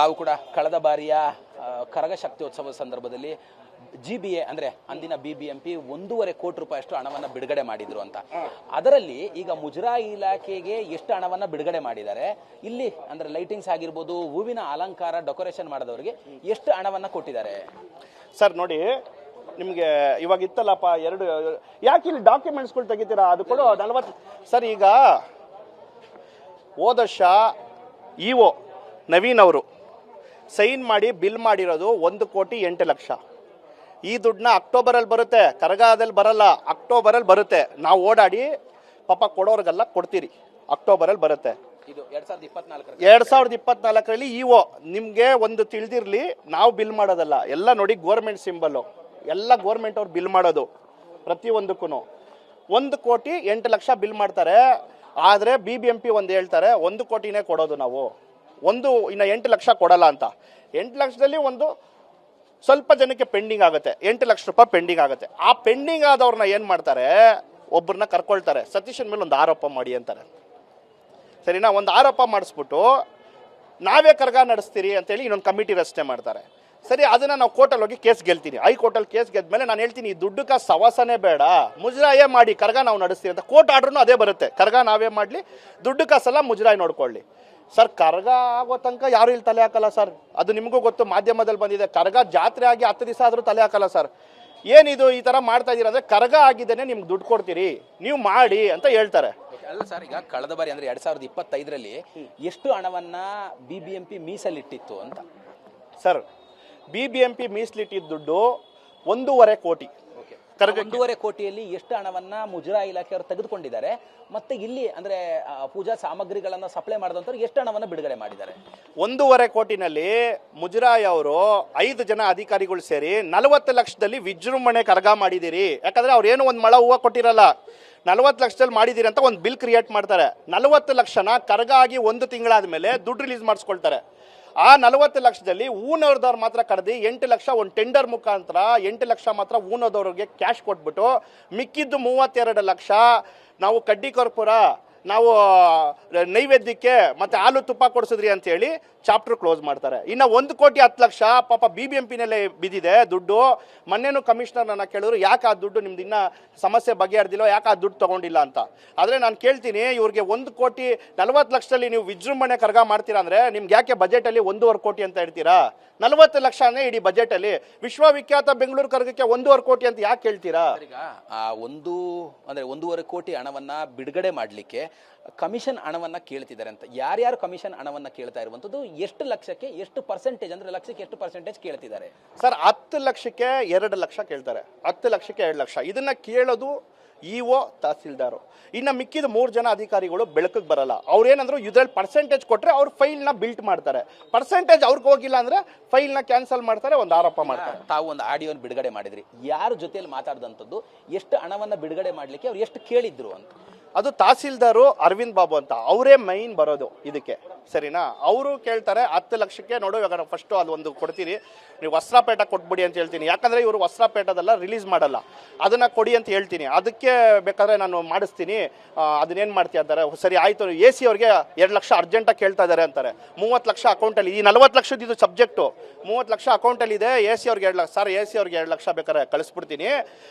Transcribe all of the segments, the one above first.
ತಾವು ಕೂಡ ಕಳೆದ ಬಾರಿಯ ಕರಗ ಶಕ್ತಿಯೋತ್ಸವದ ಸಂದರ್ಭದಲ್ಲಿ GBA ಅಂದ್ರೆ ಅಂದಿನ BBMP 1.5 ಕೋಟಿ ರೂಪಾಯಿಯಷ್ಟು ಹಣವನ್ನ ಬಿಡುಗಡೆ ಮಾಡಿದ್ರು ಅಂತ. ಅದರಲ್ಲಿ ಈಗ ಮುಜರಾಯಿ ಇಲಾಖೆಗೆ ಎಷ್ಟು ಹಣವನ್ನ ಬಿಡುಗಡೆ ಮಾಡಿದ್ದಾರೆ, ಇಲ್ಲಿ ಅಂದ್ರೆ ಲೈಟಿಂಗ್ಸ್ ಆಗಿರ್ಬೋದು, ಹೂವಿನ ಅಲಂಕಾರ ಡೆಕೋರೇಷನ್ ಮಾಡಿದವರಿಗೆ ಎಷ್ಟು ಹಣವನ್ನ ಕೊಟ್ಟಿದ್ದಾರೆ? ಸರ್ ನೋಡಿ, ನಿಮಗೆ ಇವಾಗ ಇತ್ತಲ್ಲಪ್ಪ ಎರಡು, ಯಾಕೆ ಇಲ್ಲಿ ಡಾಕ್ಯುಮೆಂಟ್ಸ್ಗಳು ತೆಗಿತೀರಾ? ಅದು ಕೊಡು 40. ಸರ್ ಈಗ ಹೋದ ವರ್ಷ ಇಒ ನವೀನ್ ಅವರು ಸೈನ್ ಮಾಡಿ ಬಿಲ್ ಮಾಡಿರೋದು 1,08,00,000. ಈ ದುಡ್ಡನ್ನ ಅಕ್ಟೋಬರಲ್ಲಿ ಬರುತ್ತೆ, ಕರಗದಲ್ಲಿ ಬರಲ್ಲ, ಅಕ್ಟೋಬರಲ್ಲಿ ಬರುತ್ತೆ. ನಾವು ಓಡಾಡಿ ಪಾಪ ಕೊಡೋರ್ಗೆಲ್ಲ ಕೊಡ್ತೀರಿ, ಅಕ್ಟೋಬರಲ್ಲಿ ಬರುತ್ತೆ. ಇದು 2024ರಲ್ಲಿ ಇಒ ನಿಮಗೆ ಒಂದು ತಿಳಿದಿರಲಿ, ನಾವು ಬಿಲ್ ಮಾಡೋದಲ್ಲ, ಎಲ್ಲ ನೋಡಿ ಗೋರ್ಮೆಂಟ್ ಸಿಂಬಲ್ಲು, ಎಲ್ಲ ಗೋರ್ಮೆಂಟ್ ಅವ್ರು ಬಿಲ್ ಮಾಡೋದು ಪ್ರತಿಯೊಂದಕ್ಕೂ. 1,08,00,000 ಬಿಲ್ ಮಾಡ್ತಾರೆ. ಆದರೆ BBMP ಒಂದು ಹೇಳ್ತಾರೆ 1 ಕೋಟಿನೇ ಕೊಡೋದು ನಾವು, ಇನ್ನು 8 ಲಕ್ಷ ಕೊಡಲ್ಲ ಅಂತ. 8 ಲಕ್ಷದಲ್ಲಿ ಒಂದು ಸ್ವಲ್ಪ ಜನಕ್ಕೆ ಪೆಂಡಿಂಗ್ ಆಗುತ್ತೆ, 8 ಲಕ್ಷ ರೂಪಾಯಿ ಪೆಂಡಿಂಗ್ ಆಗುತ್ತೆ. ಆ ಪೆಂಡಿಂಗ್ ಆದವ್ರನ್ನ ಏನು ಮಾಡ್ತಾರೆ, ಒಬ್ಬರನ್ನ ಕರ್ಕೊಳ್ತಾರೆ, ಸತೀಶನ್ ಮೇಲೆ ಒಂದು ಆರೋಪ ಮಾಡಿ ಅಂತಾರೆ. ಸರಿನಾ? ಒಂದು ಆರೋಪ ಮಾಡಿಸ್ಬಿಟ್ಟು ನಾವೇ ಕರ್ಗ ನಡೆಸ್ತೀರಿ ಅಂತೇಳಿ ಇನ್ನೊಂದು ಕಮಿಟಿ ರಚನೆ ಮಾಡ್ತಾರೆ. ಸರಿ, ಅದನ್ನು ನಾವು ಕೋರ್ಟಲ್ಲಿ ಹೋಗಿ ಕೇಸ್ ಗೆಲ್ತೀನಿ. ಹೈಕೋರ್ಟಲ್ಲಿ ಕೇಸ್ ಗೆದ್ಮೇಲೆ ನಾನು ಹೇಳ್ತೀನಿ, ಈ ದುಡ್ಡು ಕಾಸು ಸವಾಸನೇ ಬೇಡ, ಮುಜರಾಯೇ ಮಾಡಿ, ಕರ್ಗ ನಾವು ನಡೆಸ್ತೀವಿ ಅಂತ. ಕೋರ್ಟ್ ಆರ್ಡ್ರೂ ಅದೇ ಬರುತ್ತೆ, ಕರ್ಗ ನಾವೇ ಮಾಡಲಿ, ದುಡ್ಡು ಕಾಸೆಲ್ಲ ಮುಜರಾಯಿ ನೋಡ್ಕೊಳ್ಳಿ. ಸರ್, ಕರ್ಗ ಆಗೋ ತನಕ ಯಾರು ಇಲ್ಲಿ ತಲೆ ಹಾಕಲ್ಲ ಸರ್, ಅದು ನಿಮಗೂ ಗೊತ್ತು, ಮಾಧ್ಯಮದಲ್ಲಿ ಬಂದಿದೆ. ಕರ್ಗ ಜಾತ್ರೆ ಆಗಿ 10 ದಿವಸ ಆದರೂ ತಲೆ ಹಾಕಲ್ಲ ಸರ್. ಏನಿದು ಈ ಥರ ಮಾಡ್ತಾ ಇದ್ದೀರಾ ಅಂದರೆ, ಕರ್ಗ ಆಗಿದ್ದೇನೆ ನಿಮ್ಗೆ ದುಡ್ಡು ಕೊಡ್ತೀರಿ, ನೀವು ಮಾಡಿ ಅಂತ ಹೇಳ್ತಾರೆ. ಅಲ್ಲ ಸರ್, ಈಗ ಕಳೆದ ಬಾರಿ ಅಂದ್ರೆ 2025ರಲ್ಲಿ ಎಷ್ಟು ಹಣವನ್ನ BBMP ಮೀಸಲಿಟ್ಟಿತ್ತು ಅಂತ? ಸರ್, BBMP ಮೀಸಲಿಟ್ಟಿದ್ದ ದುಡ್ಡು 1.5 ಕೋಟಿ. 1.5 ಕೋಟಿಯಲ್ಲಿ ಎಷ್ಟು ಹಣವನ್ನ ಮುಜರಾಯಿ ಇಲಾಖೆಯವರು ತೆಗೆದುಕೊಂಡಿದ್ದಾರೆ, ಮತ್ತೆ ಇಲ್ಲಿ ಅಂದ್ರೆ ಪೂಜಾ ಸಾಮಗ್ರಿಗಳನ್ನ ಸಪ್ಲೈ ಮಾಡಿದಂತವ್ರು ಎಷ್ಟು ಹಣವನ್ನ ಬಿಡುಗಡೆ ಮಾಡಿದ್ದಾರೆ? 1.5 ಕೋಟಿನಲ್ಲಿ ಮುಜರಾಯಿ ಅವರು 5 ಜನ ಅಧಿಕಾರಿಗಳು ಸೇರಿ 40 ಲಕ್ಷದಲ್ಲಿ ವಿಜೃಂಭಣೆ ಕರಗ ಮಾಡಿದಿರಿ. ಯಾಕಂದ್ರೆ ಅವ್ರು ಏನು ಒಂದು ಮಳ ಹೂವು ಕೊಟ್ಟಿರಲ್ಲ, 40 ಲಕ್ಷದಲ್ಲಿ ಮಾಡಿದಿರಿ ಅಂತ ಒಂದು ಬಿಲ್ ಕ್ರಿಯೇಟ್ ಮಾಡ್ತಾರೆ. 40 ಲಕ್ಷನ ಕರಗ ಆಗಿ 1 ತಿಂಗಳಾದ ಮೇಲೆ ದುಡ್ಡು ರಿಲೀಸ್ ಮಾಡಿಸ್ಕೊಳ್ತಾರೆ. ಆ 40 ಲಕ್ಷದಲ್ಲಿ ಊನೋರ್ದವ್ರು ಮಾತ್ರ ಕರೆದಿ 8 ಲಕ್ಷ ಒಂದು ಟೆಂಡರ್ ಮುಖಾಂತರ 8 ಲಕ್ಷ ಮಾತ್ರ ಊನೋದವ್ರಿಗೆ ಕ್ಯಾಶ್ ಕೊಟ್ಬಿಟ್ಟು, ಮಿಕ್ಕಿದ್ದು 32 ಲಕ್ಷ ನಾವು ಕಡ್ಡಿ ಕರ್ಪೂರ, ನಾವು ನೈವೇದ್ಯಕ್ಕೆ ಮತ್ತೆ ಹಾಲು ತುಪ್ಪ ಕೊಡಿಸಿದ್ರಿ ಅಂತ ಹೇಳಿ ಚಾಪ್ಟರ್ ಕ್ಲೋಸ್ ಮಾಡ್ತಾರೆ. ಇನ್ನು 1,10,00,000 ಪಾಪ BBMPನಲ್ಲೇ ಬಿದ್ದಿದೆ ದುಡ್ಡು. ಮೊನ್ನೆನೂ ಕಮಿಷನರ್ ನನ್ನ ಕೇಳಿದ್ರು, ಯಾಕೆ ಆ ದುಡ್ಡು ನಿಮ್ದು ಇನ್ನೂ ಸಮಸ್ಯೆ ಬಗೆಹರಿದಿಲ್ಲ, ಯಾಕೆ ಆ ದುಡ್ಡು ತೊಗೊಂಡಿಲ್ಲ ಅಂತ. ಆದರೆ ನಾನು ಕೇಳ್ತೀನಿ, ಇವ್ರಿಗೆ 1,40,00,000ದಲ್ಲಿ ನೀವು ವಿಜೃಂಭಣೆ ಕರ್ಗ ಮಾಡ್ತೀರಾ ಅಂದರೆ ನಿಮ್ಗೆ ಯಾಕೆ ಬಜೆಟಲ್ಲಿ 1.5 ಕೋಟಿ ಅಂತ ಹೇಳ್ತೀರಾ? 40 ಲಕ್ಷನೇ ಇಡೀ ಬಜೆಟಲ್ಲಿ. ವಿಶ್ವವಿಖ್ಯಾತ ಬೆಂಗಳೂರು ಕರ್ಗಕ್ಕೆ 1.5 ಕೋಟಿ ಅಂತ ಯಾಕೆ ಹೇಳ್ತೀರಾ? ಈಗ ಆ 1.5 ಕೋಟಿ ಹಣವನ್ನ ಬಿಡುಗಡೆ ಮಾಡಲಿಕ್ಕೆ ಕಮಿಷನ್ ಹಣವನ್ನ ಕೇಳ್ತಿದ್ದಾರೆ ಅಂತ. ಯಾರ್ಯಾರು ಕಮಿಷನ್ ಹಣವನ್ನ ಕೇಳ್ತಾ ಇರುವಂತದ್ದು, ಎಷ್ಟು ಲಕ್ಷಕ್ಕೆ ಎಷ್ಟು ಪರ್ಸೆಂಟೇಜ್, ಅಂದ್ರೆ ಲಕ್ಷಕ್ಕೆ ಎಷ್ಟು ಪರ್ಸೆಂಟೇಜ್ ಕೇಳ್ತಿದ್ದಾರೆ? ಸರ್, 10 ಲಕ್ಷಕ್ಕೆ 2 ಲಕ್ಷ ಕೇಳ್ತಾರೆ, 10 ಲಕ್ಷಕ್ಕೆ 2 ಲಕ್ಷ. ಇದನ್ನ ಕೇಳೋದು ಇಒ ತಹಸೀಲ್ದಾರು. ಇನ್ನು ಮಿಕ್ಕಿದ 3 ಜನ ಅಧಿಕಾರಿಗಳು ಬೆಳಕಿಗೆ ಬರಲ್ಲ. ಅವ್ರೇನಂದ್ರು ಇದ್ರಲ್ಲಿ ಪರ್ಸೆಂಟೇಜ್ ಕೊಟ್ಟರೆ ಅವ್ರ ಫೈಲ್ನ ಬಿಲ್ಟ್ ಮಾಡ್ತಾರೆ, ಪರ್ಸೆಂಟೇಜ್ ಅವ್ರಿಗೆ ಹೋಗಿಲ್ಲ ಅಂದರೆ ಫೈಲ್ನ ಕ್ಯಾನ್ಸಲ್ ಮಾಡ್ತಾರೆ, ಒಂದು ಆರೋಪ ಮಾಡ್ತಾರೆ. ತಾವು ಒಂದು ಆಡಿಯೋನ ಬಿಡುಗಡೆ ಮಾಡಿದ್ರಿ, ಯಾರ ಜೊತೆಯಲ್ಲಿ ಮಾತಾಡಿದಂಥದ್ದು, ಎಷ್ಟು ಹಣವನ್ನ ಬಿಡುಗಡೆ ಮಾಡಲಿಕ್ಕೆ ಅವ್ರು ಎಷ್ಟು ಕೇಳಿದ್ರು ಅಂತ? ಅದು ತಹಸೀಲ್ದಾರು ಅರವಿಂದ್ ಬಾಬು ಅಂತ, ಅವರೇ ಮೈನ್ ಬರೋದು ಇದಕ್ಕೆ. ಸರಿನಾ? ಅವರು ಕೇಳ್ತಾರೆ 10 ಲಕ್ಷಕ್ಕೆ. ನೋಡು, ಇವಾಗ ಫಸ್ಟು ಅದು ಒಂದು ಕೊಡ್ತೀರಿ, ನೀವು ವಸ್ತ್ರಪೇಟ ಕೊಟ್ಬಿಡಿ ಅಂತ ಹೇಳ್ತೀನಿ. ಯಾಕಂದರೆ ಇವರು ವಸ್ತ್ರಪೇಟದೆಲ್ಲ ರಿಲೀಸ್ ಮಾಡಲ್ಲ, ಅದನ್ನು ಕೊಡಿ ಅಂತ ಹೇಳ್ತೀನಿ. ಅದಕ್ಕೆ ಬೇಕಾದ್ರೆ ನಾನು ಮಾಡಿಸ್ತೀನಿ, ಅದನ್ನೇನು ಮಾಡ್ತೀಯ ಅಂತಾರೆ. ಸರಿ ಆಯಿತು, AC ಅವ್ರಿಗೆ 2 ಲಕ್ಷ ಅರ್ಜೆಂಟಾಗಿ ಕೇಳ್ತಾ ಇದ್ದಾರೆ ಅಂತಾರೆ. 30 ಲಕ್ಷ ಅಕೌಂಟಲ್ಲಿ, ಈ 40 ಲಕ್ಷದ ಇದು ಸಬ್ಜೆಕ್ಟು, 30 ಲಕ್ಷ ಅಕೌಂಟಲ್ಲಿ ಇದೆ. AC ಅವ್ರಿಗೆ 2 ಲಕ್ಷ. ಸರ್, AC ಅವ್ರಿಗೆ 2 ಲಕ್ಷ ಬೇಕಾದ್ರೆ ಕಳಿಸ್ಬಿಡ್ತೀನಿ,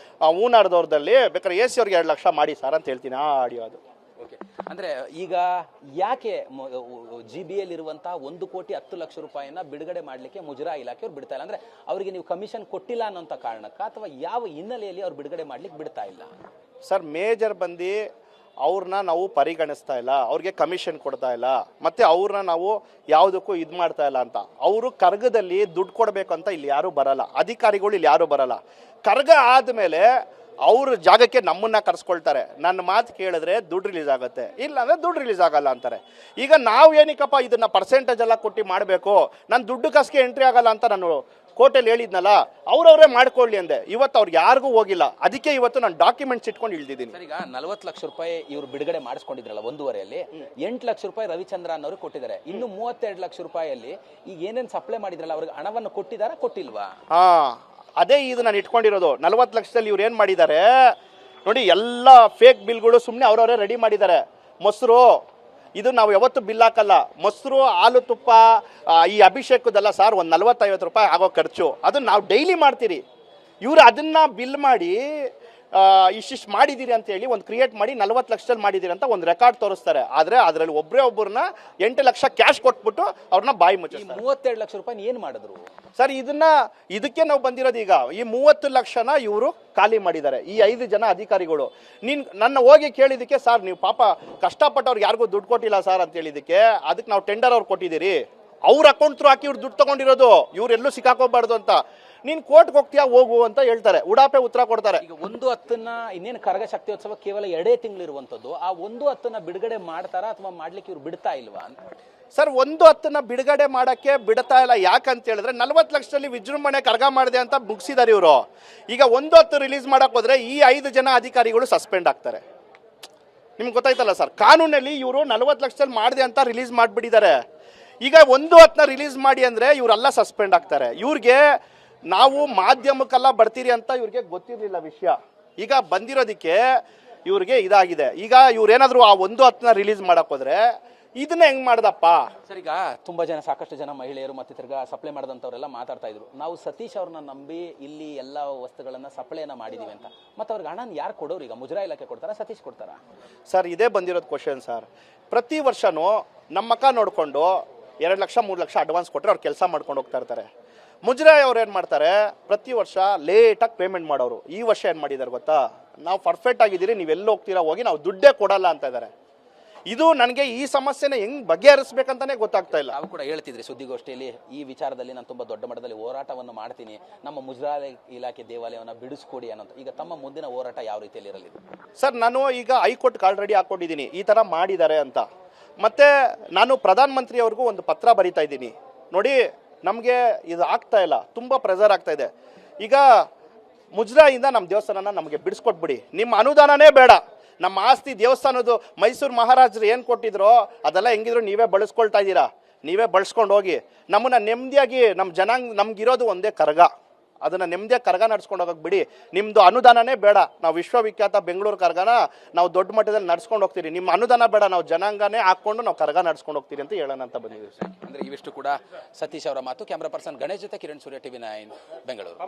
ಹೂನಾಡ್ದವ್ರದಲ್ಲಿ ಬೇಕಾದ್ರೆ AC ಅವ್ರಿಗೆ 2 ಲಕ್ಷ ಮಾಡಿ ಸರ್ ಅಂತ ಹೇಳ್ತೀನಿ. ಆ ಆಡಿಯೋ ಅದು. ಓಕೆ, ಅಂದ್ರೆ ಈಗ ಯಾಕೆ GBAಲಿರುವಂತಹ 1,10,00,000 ರೂಪಾಯಿನ ಬಿಡುಗಡೆ ಮಾಡಲಿಕ್ಕೆ ಮುಜರಾಯಿ ಇಲಾಖೆಯವ್ರು ಬಿಡ್ತಾ ಇಲ್ಲ? ಅಂದ್ರೆ ಅವರಿಗೆ ನೀವು ಕಮಿಷನ್ ಕೊಟ್ಟಿಲ್ಲ ಅನ್ನೋಂಥ ಕಾರಣಕ್ಕ, ಅಥವಾ ಯಾವ ಹಿನ್ನೆಲೆಯಲ್ಲಿ ಅವ್ರು ಬಿಡುಗಡೆ ಮಾಡ್ಲಿಕ್ಕೆ ಬಿಡ್ತಾ ಇಲ್ಲ? ಸರ್, ಮೇಜರ್ ಬಂದು ಅವ್ರನ್ನ ನಾವು ಪರಿಗಣಿಸ್ತಾ ಇಲ್ಲ, ಅವ್ರಿಗೆ ಕಮಿಷನ್ ಕೊಡ್ತಾ ಇಲ್ಲ, ಮತ್ತೆ ಅವ್ರನ್ನ ನಾವು ಯಾವುದಕ್ಕೂ ಇದು ಮಾಡ್ತಾ ಇಲ್ಲ ಅಂತ. ಅವರು ಕರ್ಗದಲ್ಲಿ ದುಡ್ಡು ಕೊಡಬೇಕು ಅಂತ ಇಲ್ಲಿ ಯಾರೂ ಬರಲ್ಲ, ಅಧಿಕಾರಿಗಳು ಇಲ್ಲಿ ಯಾರೂ ಬರಲ್ಲ. ಕರ್ಗ ಆದಮೇಲೆ ಅವ್ರ ಜಾಗಕ್ಕೆ ನಮ್ಮನ್ನ ಕರೆಸ್ಕೊಳ್ತಾರೆ. ನನ್ನ ಮಾತು ಕೇಳಿದ್ರೆ ದುಡ್ಡು ರಿಲೀಸ್ ಆಗುತ್ತೆ, ಇಲ್ಲ ಅಂದರೆ ದುಡ್ಡು ರಿಲೀಸ್ ಆಗಲ್ಲ ಅಂತಾರೆ. ಈಗ ನಾವು ಏನಕ್ಕಪ್ಪ ಇದನ್ನು ಪರ್ಸೆಂಟೇಜ್ ಎಲ್ಲ ಕೊಟ್ಟು ಮಾಡಬೇಕು, ನಾನು ದುಡ್ಡು ಕಾಸಿಗೆ ಎಂಟ್ರಿ ಆಗಲ್ಲ ಅಂತ ನಾನು ಕೋರ್ಟಲ್ಲಿ ಹೇಳಿದ್ನಲ್ಲ, ಅವ್ರವರೇ ಮಾಡ್ಕೊಳ್ಳಿ ಅಂದೆ. ಇವತ್ತು ಅವ್ರು ಯಾರಿಗೂ ಹೋಗಿಲ್ಲ, ಅದಕ್ಕೆ ಇವತ್ತು ನಾನು ಡಾಕ್ಯುಮೆಂಟ್ಸ್ ಇಟ್ಕೊಂಡು ಇಳ್ದಿದ್ದೀನಿ. ಈಗ 40 ಲಕ್ಷ ರೂಪಾಯಿ ಇವರು ಬಿಡುಗಡೆ ಮಾಡಿಸ್ಕೊಂಡಿದ್ರಲ್ಲ 1.5 8 ಲಕ್ಷ ರೂಪಾಯಿ ರವಿಚಂದ್ರನ್ ಅವರು ಕೊಟ್ಟಿದ್ದಾರೆ. ಇನ್ನು 32 ಲಕ್ಷ ರೂಪಾಯಿಯಲ್ಲಿ ಈಗ ಏನೇನು ಸಪ್ಲೈ ಮಾಡಿದ್ರಲ್ಲ ಅವ್ರಿಗೆ ಹಣವನ್ನು ಕೊಟ್ಟಿದ್ದಾರಾ, ಕೊಟ್ಟಿಲ್ವಾ? ಅದೇ ಇದು ನಾನು ಇಟ್ಕೊಂಡಿರೋದು. 40 ಲಕ್ಷದಲ್ಲಿ ಇವ್ರು ಏನು ಮಾಡಿದ್ದಾರೆ ನೋಡಿ, ಎಲ್ಲ ಫೇಕ್ ಬಿಲ್ಗಳು ಸುಮ್ಮನೆ ಅವ್ರವರೇ ರೆಡಿ ಮಾಡಿದ್ದಾರೆ. ಮೊಸರು, ಇದು ನಾವು ಯಾವತ್ತು ಬಿಲ್ ಹಾಕಲ್ಲ. ಮೊಸರು, ಹಾಲು, ತುಪ್ಪ, ಈ ಅಭಿಷೇಕದಲ್ಲ ಸರ್, ಒಂದು 40-50 ರೂಪಾಯಿ ಆಗೋ ಖರ್ಚು. ಅದನ್ನ ನಾವು ಡೈಲಿ ಮಾಡ್ತೀರಿ. ಇವರು ಅದನ್ನ ಬಿಲ್ ಮಾಡಿ ಇಷ್ಟಿಷ್ಟು ಮಾಡಿದ್ದೀರಿ ಅಂತ ಹೇಳಿ ಒಂದು ಕ್ರಿಯೇಟ್ ಮಾಡಿ 40 ಲಕ್ಷದಲ್ಲಿ ಮಾಡಿದ್ದೀರಿ ಅಂತ ಒಂದು ರೆಕಾರ್ಡ್ ತೋರಿಸ್ತಾರೆ. ಆದರೆ ಅದರಲ್ಲಿ ಒಬ್ಬರನ್ನ 8 ಲಕ್ಷ ಕ್ಯಾಶ್ ಕೊಟ್ಬಿಟ್ಟು ಅವ್ರನ್ನ ಬಾಯಿ ಮುಚ್ಚಿಸ್ತಾರೆ. 32 ಲಕ್ಷ ರೂಪಾಯಿ ಏನು ಮಾಡಿದ್ರು ಸರ್? ಇದಕ್ಕೆ ನಾವು ಬಂದಿರೋದು. ಈಗ ಈ 30 ಲಕ್ಷನ ಇವರು ಖಾಲಿ ಮಾಡಿದ್ದಾರೆ, ಈ 5 ಜನ ಅಧಿಕಾರಿಗಳು. ನನ್ನ ಹೋಗಿ ಕೇಳಿದಕ್ಕೆ, ಸರ್ ನೀವು ಪಾಪ ಕಷ್ಟಪಟ್ಟವ್ರಿಗೆ ಯಾರಿಗೂ ದುಡ್ಡು ಕೊಟ್ಟಿಲ್ಲ ಸರ್ ಅಂತ ಹೇಳಿದಕ್ಕೆ, ಅದಕ್ಕೆ ನಾವು ಟೆಂಡರ್ ಅವ್ರು ಕೊಟ್ಟಿದ್ದೀರಿ, ಅವ್ರ ಅಕೌಂಟ್ ಥ್ರೂ ಹಾಕಿ ಇವ್ರು ದುಡ್ಡು ತಗೊಂಡಿರೋದು, ಇವ್ರೆಲ್ಲೂ ಸಿಕ್ಕಾಕೋಬಾರ್ದು ಅಂತ. ನೀನ್ ಕೋರ್ಟ್ಗೆ ಹೋಗ್ತೀಯಾ ಹೋಗು ಅಂತ ಹೇಳ್ತಾರೆ, ಉಡಾಪೆ ಉತ್ತರ ಕೊಡ್ತಾರೆ. ಈಗ 1/10 ಇನ್ನೇನು ಕರಗ ಶಕ್ತಿಯೋತ್ಸವ ಕೇವಲ 2 ತಿಂಗಳು ಇರುವಂತದ್ದು, ಆ 1/10 ಬಿಡುಗಡೆ ಮಾಡ್ತಾರಾ ಅಥವಾ ಮಾಡ್ಲಿಕ್ಕೆ ಇವ್ರು ಬಿಡ್ತಾ ಇಲ್ವಾ ಅಂತ? ಸರ್, 1/10 ಬಿಡುಗಡೆ ಮಾಡಕ್ಕೆ ಬಿಡ್ತಾ ಇಲ್ಲ. ಯಾಕಂತ ಹೇಳಿದ್ರೆ 40 ಲಕ್ಷದಲ್ಲಿ ವಿಜೃಂಭಣೆ ಕರಗ ಮಾಡಿದೆ ಅಂತ ಮುಗಿಸಿದಾರೆ ಇವರು. ಈಗ 1/10 ರಿಲೀಸ್ ಮಾಡಕ್ ಹೋದ್ರೆ ಈ 5 ಜನ ಅಧಿಕಾರಿಗಳು ಸಸ್ಪೆಂಡ್ ಆಗ್ತಾರೆ. ನಿಮ್ಗೆ ಗೊತ್ತಾಯ್ತಲ್ಲ ಸರ್, ಕಾನೂನಲ್ಲಿ ಇವರು 40 ಲಕ್ಷದಲ್ಲಿ ಮಾಡಿದೆ ಅಂತ ರಿಲೀಸ್ ಮಾಡಿಬಿಟ್ಟಿದ್ದಾರೆ. ಈಗ 1/10 ರಿಲೀಸ್ ಮಾಡಿ ಅಂದ್ರೆ ಇವರೆಲ್ಲ ಸಸ್ಪೆಂಡ್ ಆಗ್ತಾರೆ. ಇವ್ರಿಗೆ ನಾವು ಮಾಧ್ಯಮಕ್ಕೆಲ್ಲ ಬರ್ತೀರಿ ಅಂತ ಇವ್ರಿಗೆ ಗೊತ್ತಿರಲಿಲ್ಲ ವಿಷಯ. ಈಗ ಬಂದಿರೋದಕ್ಕೆ ಇವ್ರಿಗೆ ಇದಾಗಿದೆ. ಈಗ ಇವ್ರೇನಾದ್ರು ಆ 1/10 ರಿಲೀಸ್ ಮಾಡಕ್ ಹೋದ್ರೆ ಇದನ್ನ ಹೆಂಗ್ ಮಾಡ್ದಪ್ಪ ಸರ್? ಈಗ ತುಂಬಾ ಜನ, ಸಾಕಷ್ಟು ಜನ ಮಹಿಳೆಯರು ಮತ್ತೆ ತಿರ್ಗಾ ಸಪ್ಲೈ ಮಾಡಿದಂಥವ್ರೆಲ್ಲ ಮಾತಾಡ್ತಾ ಇದ್ರು, ನಾವು ಸತೀಶ್ ಅವ್ರನ್ನ ನಂಬಿ ಇಲ್ಲಿ ಎಲ್ಲ ವಸ್ತುಗಳನ್ನ ಸಪ್ಲೈನ ಮಾಡಿದೀವಿ ಅಂತ. ಮತ್ತೆ ಅವ್ರಿಗೆ ಹಣ ಯಾರು ಕೊಡೋರು? ಈಗ ಮುಜರಾಯಿ ಇಲಾಖೆ ಕೊಡ್ತಾರಾ, ಸತೀಶ್ ಕೊಡ್ತಾರಾ? ಸರ್, ಇದೇ ಬಂದಿರೋದು ಕ್ವಶನ್ ಸರ್. ಪ್ರತಿ ವರ್ಷನೂ ನಮ್ಮ ಮಕ್ಕ ನೋಡ್ಕೊಂಡು 2 ಲಕ್ಷ 3 ಲಕ್ಷ ಅಡ್ವಾನ್ಸ್ ಕೊಟ್ಟರೆ ಅವ್ರು ಕೆಲಸ ಮಾಡ್ಕೊಂಡು ಹೋಗ್ತಾ ಇರ್ತಾರೆ. ಮುಜರಾಯಿ ಅವ್ರು ಏನು ಮಾಡ್ತಾರೆ, ಪ್ರತಿ ವರ್ಷ ಲೇಟಾಗಿ ಪೇಮೆಂಟ್ ಮಾಡೋರು. ಈ ವರ್ಷ ಏನು ಮಾಡಿದ್ದಾರೆ ಗೊತ್ತಾ, ನಾವು ಪರ್ಫೆಕ್ಟ್ ಆಗಿದ್ದೀರಿ, ನೀವೆಲ್ಲ ಹೋಗ್ತೀರಾ ಹೋಗಿ, ನಾವು ದುಡ್ಡೇ ಕೊಡಲ್ಲ ಅಂತ ಇದ್ದಾರೆ. ಇದು ನನಗೆ ಈ ಸಮಸ್ಯೆನ ಹೆಂಗ್ ಬಗೆಹರಿಸ್ಬೇಕಂತಾನೆ ಗೊತ್ತಾಗ್ತಾ ಇಲ್ಲ. ನಾವು ಕೂಡ ಹೇಳ್ತಿದ್ರಿ ಸುದ್ದಿಗೋಷ್ಠಿಯಲ್ಲಿ, ಈ ವಿಚಾರದಲ್ಲಿ ನಾನು ತುಂಬಾ ದೊಡ್ಡ ಮಟ್ಟದಲ್ಲಿ ಹೋರಾಟವನ್ನು ಮಾಡ್ತೀನಿ, ನಮ್ಮ ಮುಜರಾಯಿ ಇಲಾಖೆ ದೇವಾಲಯವನ್ನು ಬಿಡಿಸ್ಕೊಡಿ ಅನ್ನೋದು. ಈಗ ತಮ್ಮ ಮುಂದಿನ ಹೋರಾಟ ಯಾವ ರೀತಿಯಲ್ಲಿ ಇರಲಿದೆ? ಸರ್, ನಾನು ಈಗ ಹೈಕೋರ್ಟ್ಗೆ ಆಲ್ರೆಡಿ ಹಾಕೊಂಡಿದ್ದೀನಿ ಈ ಥರ ಮಾಡಿದ್ದಾರೆ ಅಂತ. ಮತ್ತೆ ನಾನು ಪ್ರಧಾನ ಮಂತ್ರಿ ಅವ್ರಿಗೂ ಒಂದು ಪತ್ರ ಬರೀತಾ ಇದ್ದೀನಿ. ನೋಡಿ, ನಮಗೆ ಇದು ಆಗ್ತಾ ಇಲ್ಲ, ತುಂಬ ಪ್ರೆಷರ್ ಆಗ್ತಾ ಇದೆ. ಈಗ ಮುಜರಾಯಿಂದ ನಮ್ಮ ದೇವಸ್ಥಾನನ ನಮಗೆ ಬಿಡಿಸ್ಕೊಟ್ಬಿಡಿ, ನಿಮ್ಮ ಅನುದಾನನೇ ಬೇಡ. ನಮ್ಮ ಆಸ್ತಿ ದೇವಸ್ಥಾನದ್ದು ಮೈಸೂರು ಮಹಾರಾಜರು ಏನು ಕೊಟ್ಟಿದ್ರೋ ಅದೆಲ್ಲ ಹೆಂಗಿದ್ರು ನೀವೇ ಬಳಸ್ಕೊಳ್ತಾ ಇದ್ದೀರಾ, ನೀವೇ ಬಳಸ್ಕೊಂಡು ಹೋಗಿ. ನಮ್ಮನ್ನ ನೆಮ್ಮದಿಯಾಗಿ ನಮ್ಮ ಜನಾಂಗ, ನಮ್ಗಿರೋದು ಒಂದೇ ಕರಗ, ಅದನ್ನು ನೆಮ್ಮದಿಯಾಗಿ ಕರಗ ನಡ್ಸ್ಕೊಂಡು ಹೋಗಕ್ಕೆ ಬಿಡಿ. ನಿಮ್ಮದು ಅನುದಾನನೇ ಬೇಡ. ನಾವು ವಿಶ್ವವಿಖ್ಯಾತ ಬೆಂಗಳೂರು ಕರಗನ ನಾವು ದೊಡ್ಡ ಮಟ್ಟದಲ್ಲಿ ನಡ್ಸ್ಕೊಂಡು ಹೋಗ್ತೀರಿ, ನಿಮ್ಮ ಅನುದಾನ ಬೇಡ, ನಾವು ಜನಾಂಗನೇ ಹಾಕ್ಕೊಂಡು ನಾವು ಕರಗ ನಡ್ಸ್ಕೊಂಡು ಹೋಗ್ತೀರಿ ಅಂತ ಹೇಳೋಣ ಅಂತ ಬಂದಿದ್ದೀವಿ ಸರ್. ಅಂದ್ರೆ ಇವಿಷ್ಟು ಕೂಡ ಸತೀಶ್ ಅವರ ಮಾತು. ಕ್ಯಾಮ್ರಾ ಪರ್ಸನ್ ಗಣೇಶ್ ಜೊತೆ ಕಿರಣ್ ಸೂರ್ಯ, TV9 ಬೆಂಗಳೂರು.